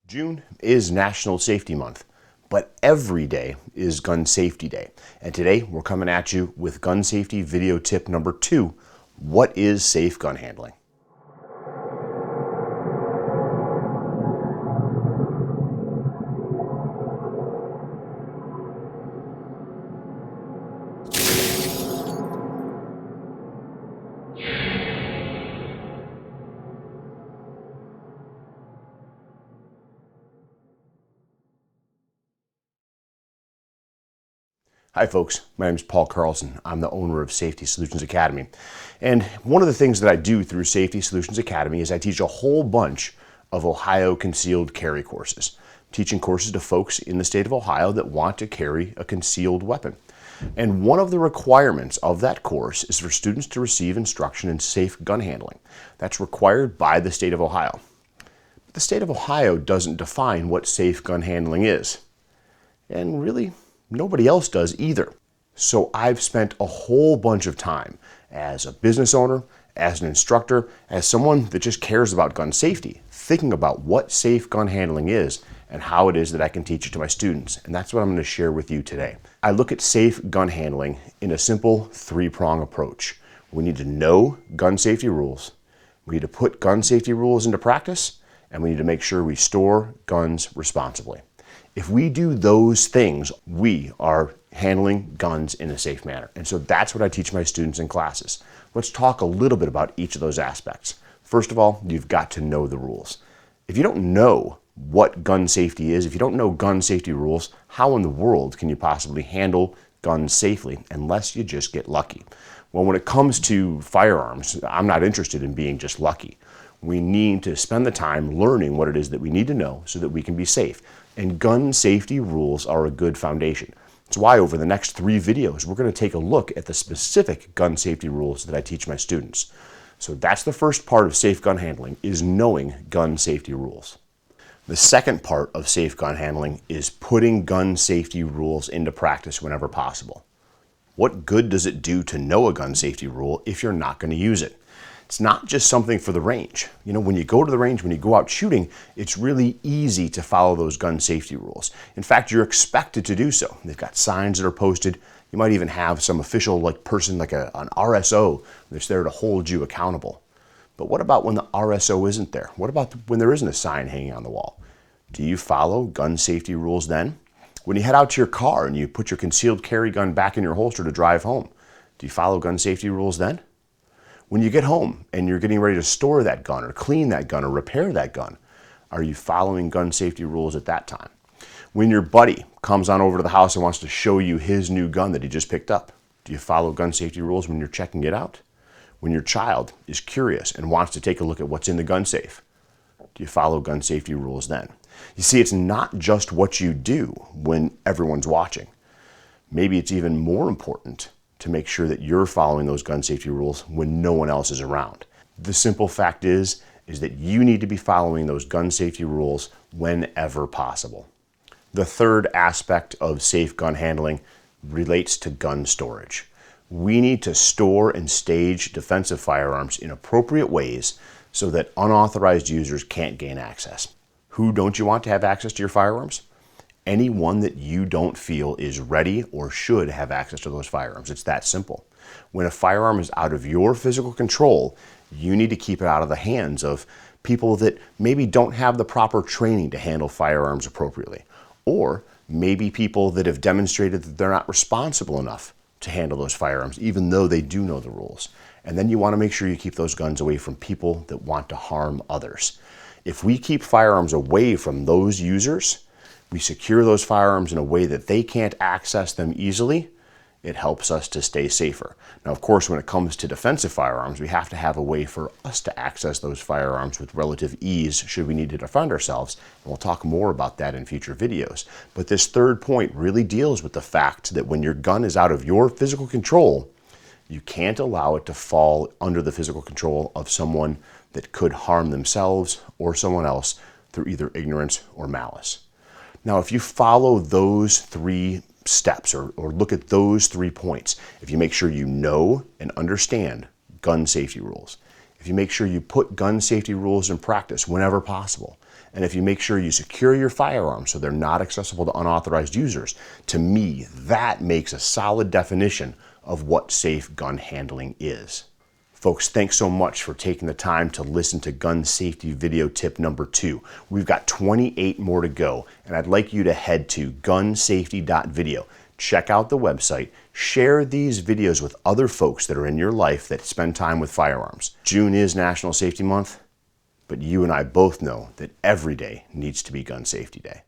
June is National Safety Month, but every day is Gun Safety Day. And today we're coming at you with gun safety video tip number 2. What is safe gun handling? Hi folks, my name is Paul Carlson. I'm the owner of Safety Solutions Academy. And one of the things that I do through Safety Solutions Academy is I teach a whole bunch of Ohio concealed carry courses. Teaching courses to folks in the state of Ohio that want to carry a concealed weapon. And one of the requirements of that course is for students to receive instruction in safe gun handling. That's required by the state of Ohio. But the state of Ohio doesn't define what safe gun handling is. And really, nobody else does either. So I've spent a whole bunch of time as a business owner, as an instructor, as someone that just cares about gun safety, thinking about what safe gun handling is and how it is that I can teach it to my students. And that's what I'm going to share with you today. I look at safe gun handling in a simple 3-prong approach. We need to know gun safety rules, we need to put gun safety rules into practice, and we need to make sure we store guns responsibly. If we do those things, we are handling guns in a safe manner. And so that's what I teach my students in classes. Let's talk a little bit about each of those aspects. First of all, you've got to know the rules. If you don't know what gun safety is, if you don't know gun safety rules, how in the world can you possibly handle guns safely unless you just get lucky? Well, when it comes to firearms, I'm not interested in being just lucky. We need to spend the time learning what it is that we need to know so that we can be safe. And gun safety rules are a good foundation. That's why over the next 3 videos, we're going to take a look at the specific gun safety rules that I teach my students. So that's the first part of safe gun handling, is knowing gun safety rules. The second part of safe gun handling is putting gun safety rules into practice whenever possible. What good does it do to know a gun safety rule if you're not going to use it? It's not just something for the range. You know, when you go to the range, when you go out shooting, it's really easy to follow those gun safety rules. In fact, you're expected to do so. They've got signs that are posted. You might even have some official person like an RSO that's there to hold you accountable. But what about when the RSO isn't there? What about when there isn't a sign hanging on the wall? Do you follow gun safety rules then? When you head out to your car and you put your concealed carry gun back in your holster to drive home, do you follow gun safety rules then? When you get home and you're getting ready to store that gun or clean that gun or repair that gun, are you following gun safety rules at that time? When your buddy comes on over to the house and wants to show you his new gun that he just picked up, do you follow gun safety rules when you're checking it out? When your child is curious and wants to take a look at what's in the gun safe, do you follow gun safety rules then? You see, it's not just what you do when everyone's watching. Maybe it's even more important to make sure that you're following those gun safety rules when no one else is around. The simple fact is that you need to be following those gun safety rules whenever possible. The third aspect of safe gun handling relates to gun storage. We need to store and stage defensive firearms in appropriate ways so that unauthorized users can't gain access. Who don't you want to have access to your firearms? Anyone that you don't feel is ready or should have access to those firearms. It's that simple. When a firearm is out of your physical control, you need to keep it out of the hands of people that maybe don't have the proper training to handle firearms appropriately, or maybe people that have demonstrated that they're not responsible enough to handle those firearms, even though they do know the rules. And then you want to make sure you keep those guns away from people that want to harm others. If we keep firearms away from those users, we secure those firearms in a way that they can't access them easily, it helps us to stay safer. Now, of course, when it comes to defensive firearms, we have to have a way for us to access those firearms with relative ease should we need to defend ourselves. And we'll talk more about that in future videos. But this third point really deals with the fact that when your gun is out of your physical control, you can't allow it to fall under the physical control of someone that could harm themselves or someone else through either ignorance or malice. Now, if you follow those 3 steps or look at those 3 points, if you make sure you know and understand gun safety rules, if you make sure you put gun safety rules in practice whenever possible, And if you make sure you secure your firearms so they're not accessible to unauthorized users, to me, that makes a solid definition of what safe gun handling is. Folks, thanks so much for taking the time to listen to gun safety video tip number 2. We've got 28 more to go, and I'd like you to head to gunsafety.video. Check out the website, share these videos with other folks that are in your life that spend time with firearms. June is National Safety Month, but you and I both know that every day needs to be Gun Safety Day.